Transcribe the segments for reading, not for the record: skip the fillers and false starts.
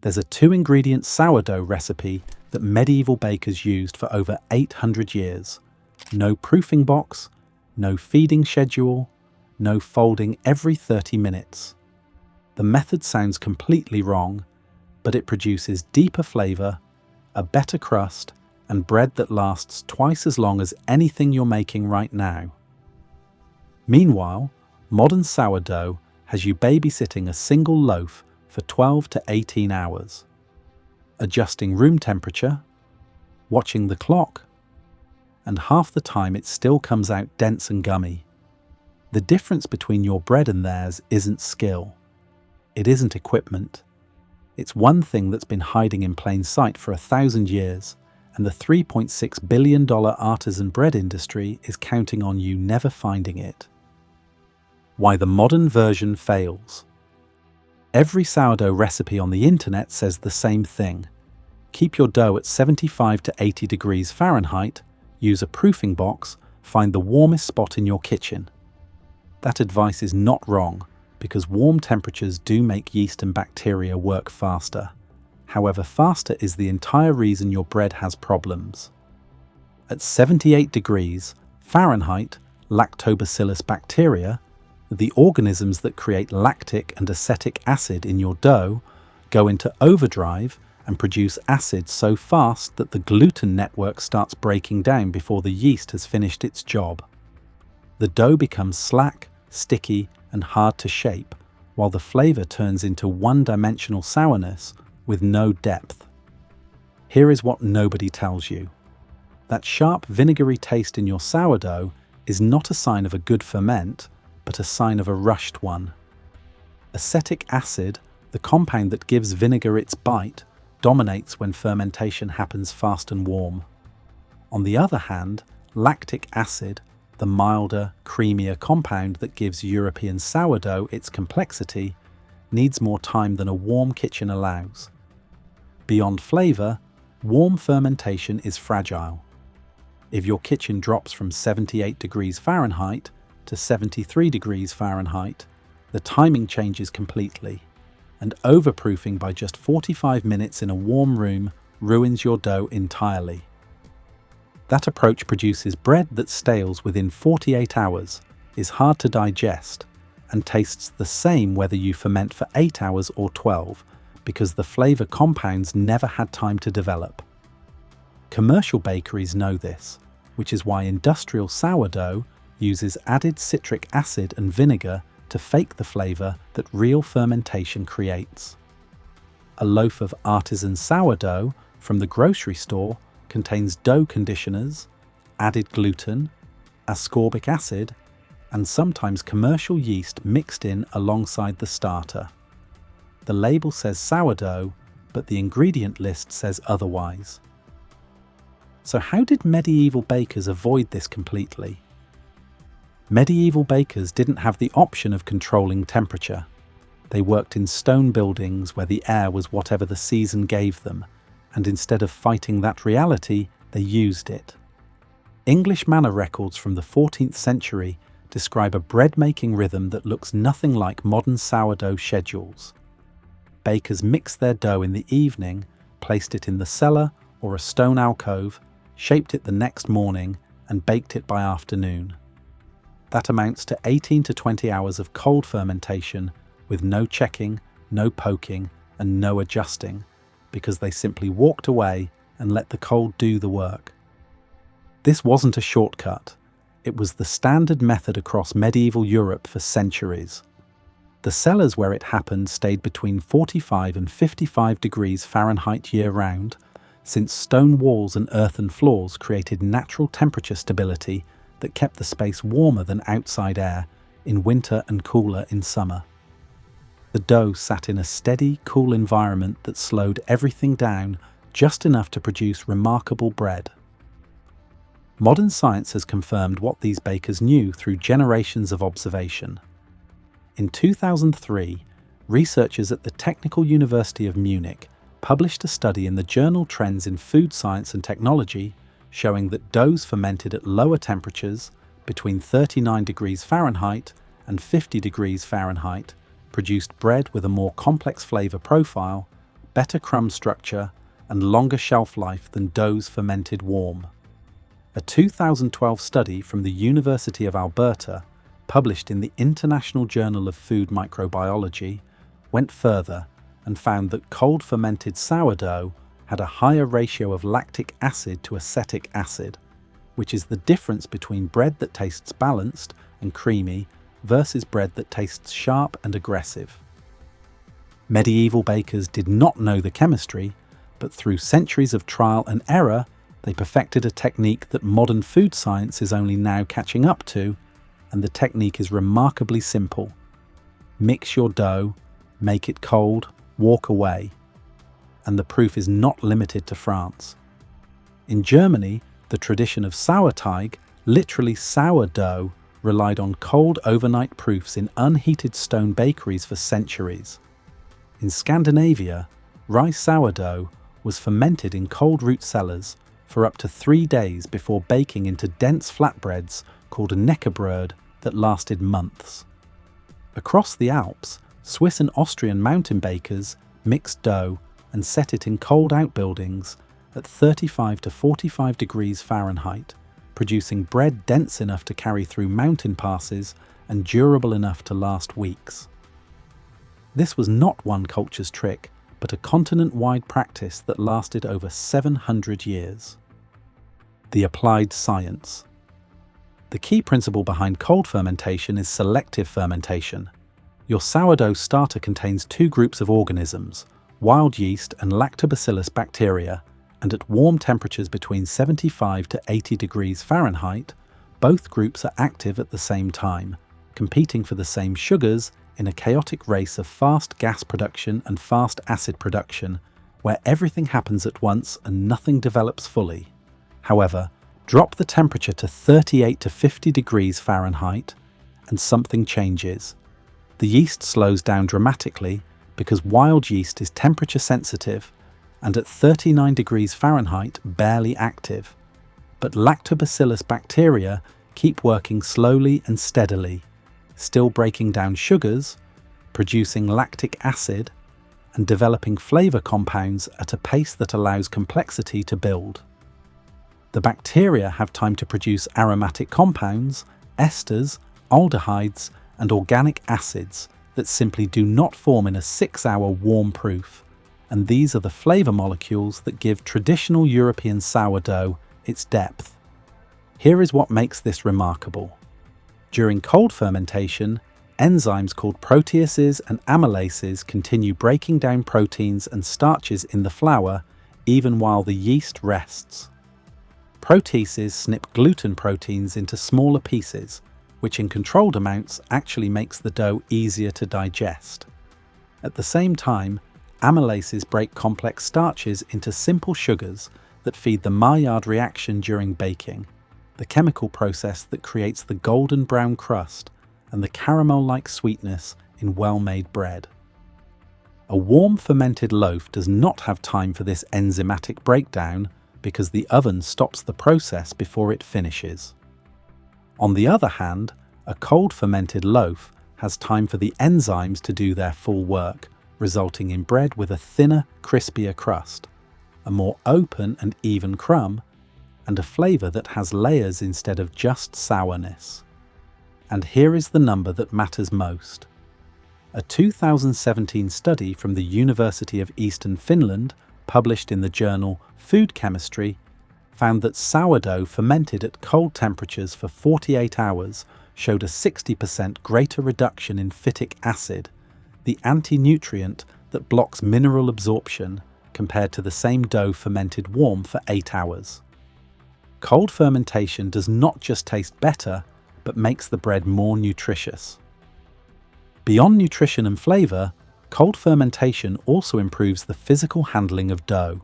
There's a 2-ingredient sourdough recipe that medieval bakers used for over 800 years. No proofing box, no feeding schedule, no folding every 30 minutes. The method sounds completely wrong, but it produces deeper flavor, a better crust, and bread that lasts twice as long as anything you're making right now. Meanwhile, modern sourdough has you babysitting a single loaf for 12 to 18 hours, adjusting room temperature, watching the clock, and half the time it still comes out dense and gummy. The difference between your bread and theirs isn't skill. It isn't equipment. It's one thing that's been hiding in plain sight for 1,000 years, and the $3.6 billion artisan bread industry is counting on you never finding it. Why the modern version fails. Every sourdough recipe on the internet says the same thing. Keep your dough at 75 to 80 degrees Fahrenheit, use a proofing box, find the warmest spot in your kitchen. That advice is not wrong, because warm temperatures do make yeast and bacteria work faster. However, faster is the entire reason your bread has problems. At 78 degrees Fahrenheit, lactobacillus bacteria, the organisms that create lactic and acetic acid in your dough, go into overdrive and produce acid so fast that the gluten network starts breaking down before the yeast has finished its job. The dough becomes slack, sticky, and hard to shape, while the flavor turns into one-dimensional sourness with no depth. Here is what nobody tells you. That sharp, vinegary taste in your sourdough is not a sign of a good ferment, but a sign of a rushed one. Acetic acid, the compound that gives vinegar its bite, dominates when fermentation happens fast and warm. On the other hand, lactic acid, the milder, creamier compound that gives European sourdough its complexity, needs more time than a warm kitchen allows. Beyond flavor, warm fermentation is fragile. If your kitchen drops from 78 degrees Fahrenheit to 73 degrees Fahrenheit, the timing changes completely, and overproofing by just 45 minutes in a warm room ruins your dough entirely. That approach produces bread that stales within 48 hours, is hard to digest, and tastes the same whether you ferment for 8 hours or 12, because the flavor compounds never had time to develop. Commercial bakeries know this, which is why industrial sourdough uses added citric acid and vinegar to fake the flavor that real fermentation creates. A loaf of artisan sourdough from the grocery store contains dough conditioners, added gluten, ascorbic acid, and sometimes commercial yeast mixed in alongside the starter. The label says sourdough, but the ingredient list says otherwise. So how did medieval bakers avoid this completely? Medieval bakers didn't have the option of controlling temperature. They worked in stone buildings where the air was whatever the season gave them, and instead of fighting that reality, they used it. English manor records from the 14th century describe a bread-making rhythm that looks nothing like modern sourdough schedules. Bakers mixed their dough in the evening, placed it in the cellar or a stone alcove, shaped it the next morning, and baked it by afternoon. That amounts to 18 to 20 hours of cold fermentation with no checking, no poking, and no adjusting, because they simply walked away and let the cold do the work. This wasn't a shortcut. It was the standard method across medieval Europe for centuries. The cellars where it happened stayed between 45 and 55 degrees Fahrenheit year-round, since stone walls and earthen floors created natural temperature stability that kept the space warmer than outside air in winter and cooler in summer. The dough sat in a steady, cool environment that slowed everything down just enough to produce remarkable bread. Modern science has confirmed what these bakers knew through generations of observation. In 2003, researchers at the Technical University of Munich published a study in the journal Trends in Food Science and Technology showing that doughs fermented at lower temperatures, between 39 degrees Fahrenheit and 50 degrees Fahrenheit, produced bread with a more complex flavor profile, better crumb structure and longer shelf life than doughs fermented warm. A 2012 study from the University of Alberta, published in the International Journal of Food Microbiology, went further and found that cold fermented sourdough had a higher ratio of lactic acid to acetic acid, which is the difference between bread that tastes balanced and creamy versus bread that tastes sharp and aggressive. Medieval bakers did not know the chemistry, but through centuries of trial and error, they perfected a technique that modern food science is only now catching up to, and the technique is remarkably simple. Mix your dough, make it cold, walk away. And the proof is not limited to France. In Germany, the tradition of Sauerteig, literally sourdough, relied on cold overnight proofs in unheated stone bakeries for centuries. In Scandinavia, rye sourdough was fermented in cold root cellars for up to 3 days before baking into dense flatbreads called a knäckebröd that lasted months. Across the Alps, Swiss and Austrian mountain bakers mixed dough and set it in cold outbuildings at 35 to 45 degrees Fahrenheit, producing bread dense enough to carry through mountain passes and durable enough to last weeks. This was not one culture's trick, but a continent-wide practice that lasted over 700 years. The applied science. The key principle behind cold fermentation is selective fermentation. Your sourdough starter contains 2 groups of organisms, wild yeast and lactobacillus bacteria, and at warm temperatures between 75 to 80 degrees Fahrenheit, both groups are active at the same time, competing for the same sugars in a chaotic race of fast gas production and fast acid production, where everything happens at once and nothing develops fully. However, drop the temperature to 38 to 50 degrees Fahrenheit, and something changes. The yeast slows down dramatically because wild yeast is temperature sensitive and at 39 degrees Fahrenheit barely active. But lactobacillus bacteria keep working slowly and steadily, still breaking down sugars, producing lactic acid, and developing flavor compounds at a pace that allows complexity to build. The bacteria have time to produce aromatic compounds, esters, aldehydes, and organic acids that simply do not form in a 6-hour warm proof, and these are the flavor molecules that give traditional European sourdough its depth. Here is what makes this remarkable. During cold fermentation, enzymes called proteases and amylases continue breaking down proteins and starches in the flour even while the yeast rests. Proteases snip gluten proteins into smaller pieces, which in controlled amounts actually makes the dough easier to digest. At the same time, amylases break complex starches into simple sugars that feed the Maillard reaction during baking, the chemical process that creates the golden brown crust and the caramel-like sweetness in well-made bread. A warm fermented loaf does not have time for this enzymatic breakdown because the oven stops the process before it finishes. On the other hand, a cold fermented loaf has time for the enzymes to do their full work, resulting in bread with a thinner, crispier crust, a more open and even crumb, and a flavour that has layers instead of just sourness. And here is the number that matters most. A 2017 study from the University of Eastern Finland, published in the journal Food Chemistry, found that sourdough fermented at cold temperatures for 48 hours showed a 60% greater reduction in phytic acid, the anti-nutrient that blocks mineral absorption, compared to the same dough fermented warm for 8 hours. Cold fermentation does not just taste better, but makes the bread more nutritious. Beyond nutrition and flavour, cold fermentation also improves the physical handling of dough.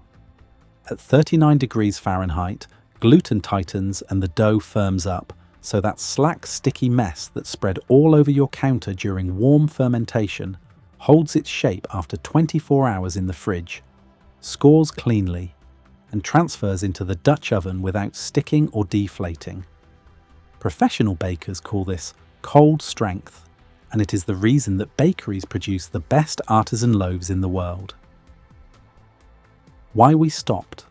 At 39 degrees Fahrenheit, gluten tightens and the dough firms up, so that slack, sticky mess that spread all over your counter during warm fermentation holds its shape after 24 hours in the fridge, scores cleanly, and transfers into the Dutch oven without sticking or deflating. Professional bakers call this cold strength, and it is the reason that bakeries produce the best artisan loaves in the world. Why we stopped.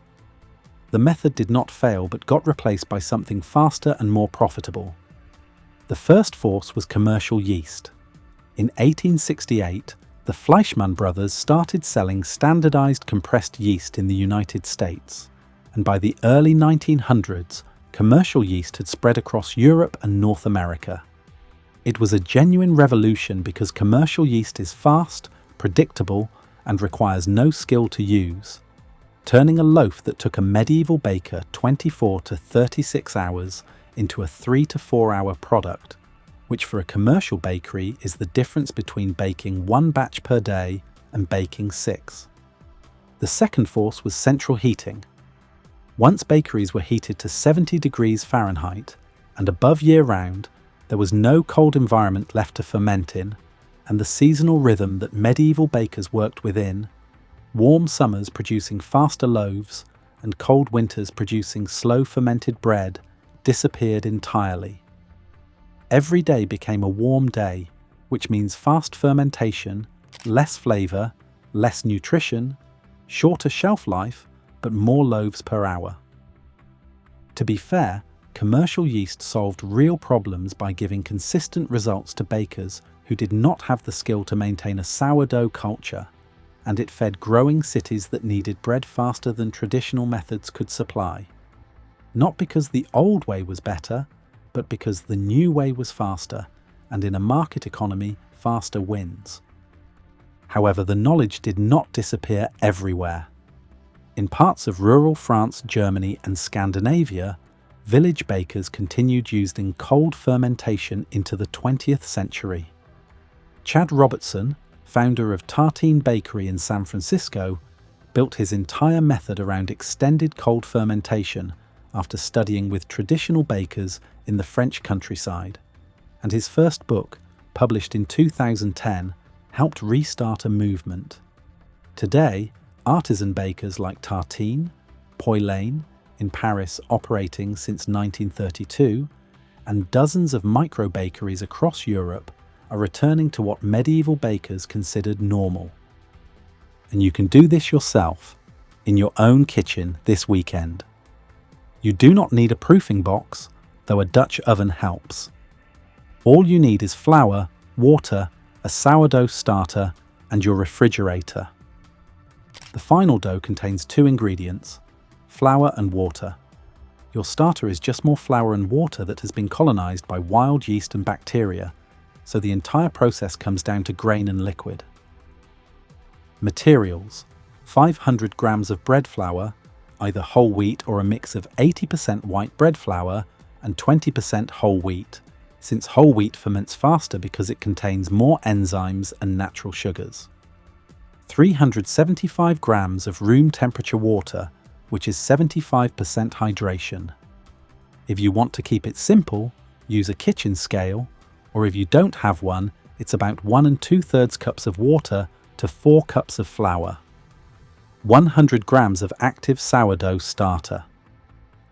The method did not fail but got replaced by something faster and more profitable. The first force was commercial yeast. In 1868, the Fleischmann brothers started selling standardized compressed yeast in the United States, and by the early 1900s, commercial yeast had spread across Europe and North America. It was a genuine revolution because commercial yeast is fast, predictable, and requires no skill to use, turning a loaf that took a medieval baker 24 to 36 hours into a 3 to 4 hour product, which for a commercial bakery is the difference between baking 1 batch per day and baking 6. The second force was central heating. Once bakeries were heated to 70 degrees Fahrenheit and above year-round, there was no cold environment left to ferment in, and the seasonal rhythm that medieval bakers worked within, warm summers producing faster loaves and cold winters producing slow fermented bread, disappeared entirely. Every day became a warm day, which means fast fermentation, less flavour, less nutrition, shorter shelf life, but more loaves per hour. To be fair, commercial yeast solved real problems by giving consistent results to bakers who did not have the skill to maintain a sourdough culture, and it fed growing cities that needed bread faster than traditional methods could supply. Not because the old way was better, but because the new way was faster, and in a market economy, faster wins. However, the knowledge did not disappear everywhere. In parts of rural France, Germany, and Scandinavia, village bakers continued using cold fermentation into the 20th century. Chad Robertson, founder of Tartine Bakery in San Francisco, built his entire method around extended cold fermentation after studying with traditional bakers in the French countryside, and his first book, published in 2010, helped restart a movement. Today, artisan bakers like Tartine, Poilane, in Paris operating since 1932, and dozens of micro-bakeries across Europe are returning to what medieval bakers considered normal. And you can do this yourself, in your own kitchen this weekend. You do not need a proofing box, though a Dutch oven helps. All you need is flour, water, a sourdough starter, and your refrigerator. The final dough contains 2 ingredients, flour and water. Your starter is just more flour and water that has been colonized by wild yeast and bacteria, so the entire process comes down to grain and liquid. Materials: 500 grams of bread flour, either whole wheat or a mix of 80% white bread flour and 20% whole wheat, since whole wheat ferments faster because it contains more enzymes and natural sugars. 375 grams of room temperature water, which is 75% hydration. If you want to keep it simple, use a kitchen scale, or if you don't have one, it's about 1 2/3 cups of water to 4 cups of flour. 100 grams of active sourdough starter.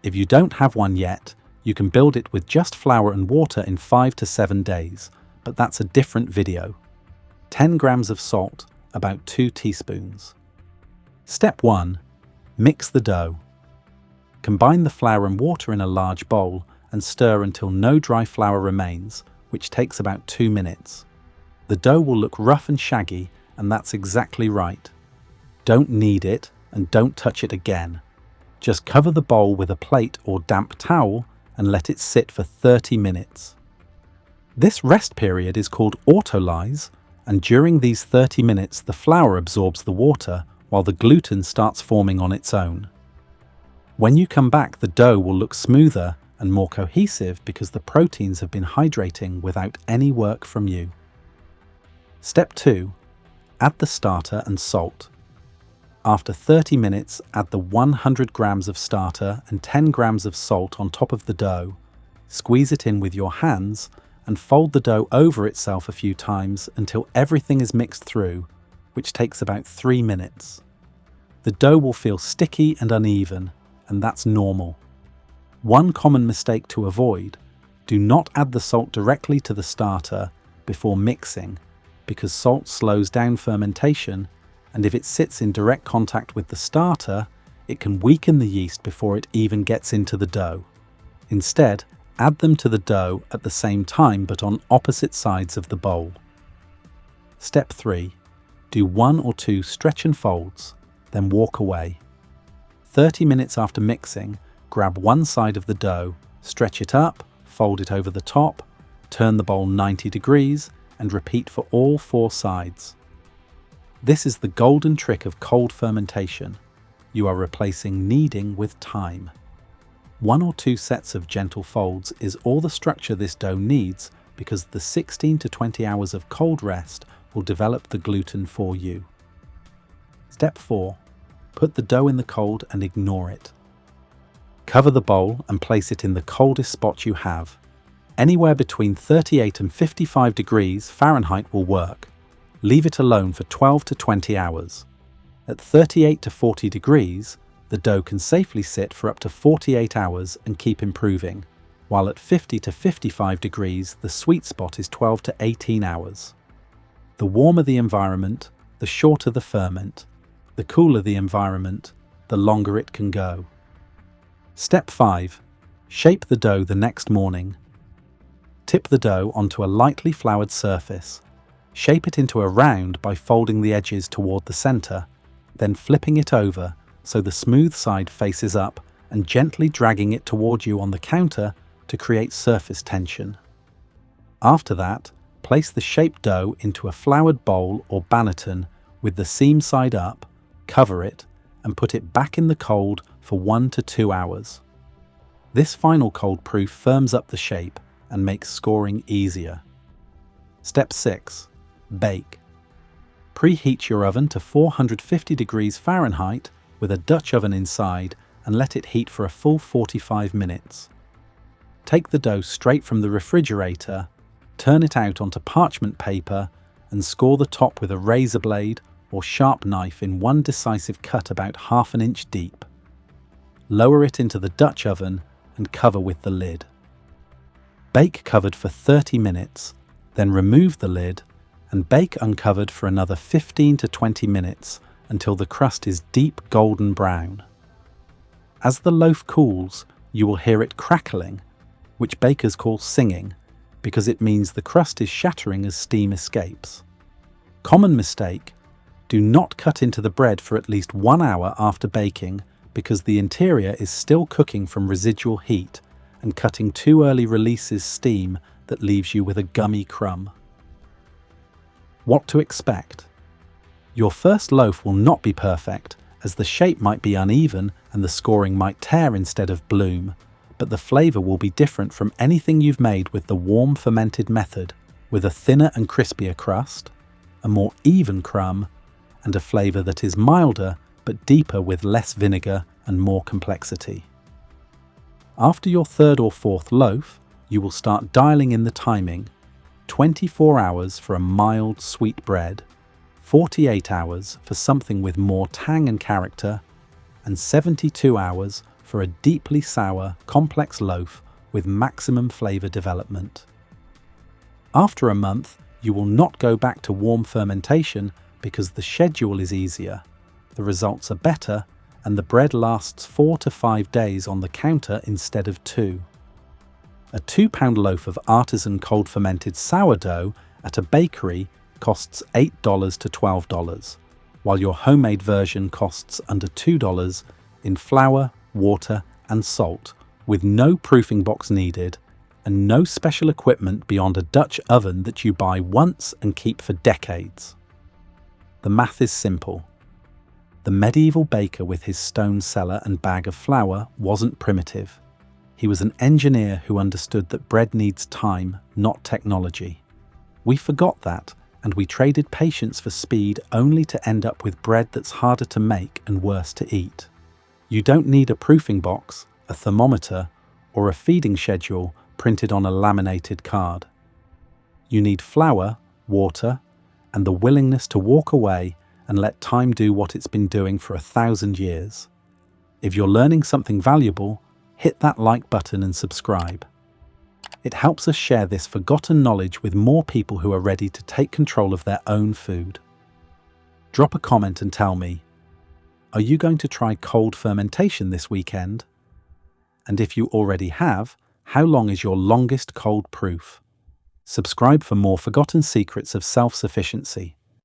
If you don't have one yet, you can build it with just flour and water in 5 to 7 days, but that's a different video. 10 grams of salt, about 2 teaspoons. Step 1. Mix the dough. Combine the flour and water in a large bowl and stir until no dry flour remains, which takes about 2 minutes. The dough will look rough and shaggy, and that's exactly right. Don't knead it and don't touch it again. Just cover the bowl with a plate or damp towel and let it sit for 30 minutes. This rest period is called autolyse, and during these 30 minutes the flour absorbs the water while the gluten starts forming on its own. When you come back, the dough will look smoother and more cohesive because the proteins have been hydrating without any work from you. Step 2. Add the starter and salt. After 30 minutes, add the 100 grams of starter and 10 grams of salt on top of the dough. Squeeze it in with your hands and fold the dough over itself a few times until everything is mixed through, which takes about 3 minutes. The dough will feel sticky and uneven, and that's normal. One common mistake to avoid: do not add the salt directly to the starter before mixing, because salt slows down fermentation and if it sits in direct contact with the starter, it can weaken the yeast before it even gets into the dough. Instead, add them to the dough at the same time but on opposite sides of the bowl. Step 3. Do 1 or 2 stretch and folds, then walk away. 30 minutes after mixing, grab one side of the dough, stretch it up, fold it over the top, turn the bowl 90 degrees, and repeat for all 4 sides. This is the golden trick of cold fermentation. You are replacing kneading with time. 1 or 2 sets of gentle folds is all the structure this dough needs because the 16 to 20 hours of cold rest will develop the gluten for you. Step 4. Put the dough in the cold and ignore it. Cover the bowl and place it in the coldest spot you have. Anywhere between 38 and 55 degrees Fahrenheit will work. Leave it alone for 12 to 20 hours. At 38 to 40 degrees, the dough can safely sit for up to 48 hours and keep improving, while at 50 to 55 degrees, the sweet spot is 12 to 18 hours. The warmer the environment, the shorter the ferment. The cooler the environment, the longer it can go. Step 5. Shape the dough the next morning. Tip the dough onto a lightly floured surface. Shape it into a round by folding the edges toward the center, then flipping it over so the smooth side faces up and gently dragging it toward you on the counter to create surface tension. After that, place the shaped dough into a floured bowl or banneton with the seam side up, cover it, and put it back in the cold for 1 to 2 hours. This final cold proof firms up the shape and makes scoring easier. Step 6. Bake. Preheat your oven to 450 degrees Fahrenheit with a Dutch oven inside and let it heat for a full 45 minutes. Take the dough straight from the refrigerator, turn it out onto parchment paper, and score the top with a razor blade or sharp knife in one decisive cut about ½ an inch deep. Lower it into the Dutch oven and cover with the lid. Bake covered for 30 minutes, then remove the lid and bake uncovered for another 15 to 20 minutes until the crust is deep golden brown. As the loaf cools, you will hear it crackling, which bakers call singing, because it means the crust is shattering as steam escapes. Common mistake: do not cut into the bread for at least 1 hour after baking because the interior is still cooking from residual heat, and cutting too early releases steam that leaves you with a gummy crumb. What to expect? Your first loaf will not be perfect, as the shape might be uneven and the scoring might tear instead of bloom, but the flavour will be different from anything you've made with the warm fermented method, with a thinner and crispier crust, a more even crumb, and a flavour that is milder but deeper with less vinegar and more complexity. After your third or fourth loaf, you will start dialing in the timing: 24 hours for a mild, sweet bread, 48 hours for something with more tang and character, and 72 hours for a deeply sour, complex loaf with maximum flavour development. After a month, you will not go back to warm fermentation because the schedule is easier, the results are better, and the bread lasts 4 to 5 days on the counter instead of 2. A £2 loaf of artisan cold fermented sourdough at a bakery costs $8 to $12, while your homemade version costs under $2 in flour, water and salt, with no proofing box needed and no special equipment beyond a Dutch oven that you buy once and keep for decades. The math is simple. The medieval baker with his stone cellar and bag of flour wasn't primitive. He was an engineer who understood that bread needs time, not technology. We forgot that, and we traded patience for speed only to end up with bread that's harder to make and worse to eat. You don't need a proofing box, a thermometer, or a feeding schedule printed on a laminated card. You need flour, water, and the willingness to walk away and let time do what it's been doing for 1,000 years. If you're learning something valuable, hit that like button and subscribe. It helps us share this forgotten knowledge with more people who are ready to take control of their own food. Drop a comment and tell me, are you going to try cold fermentation this weekend? And if you already have, how long is your longest cold proof? Subscribe for more forgotten secrets of self-sufficiency.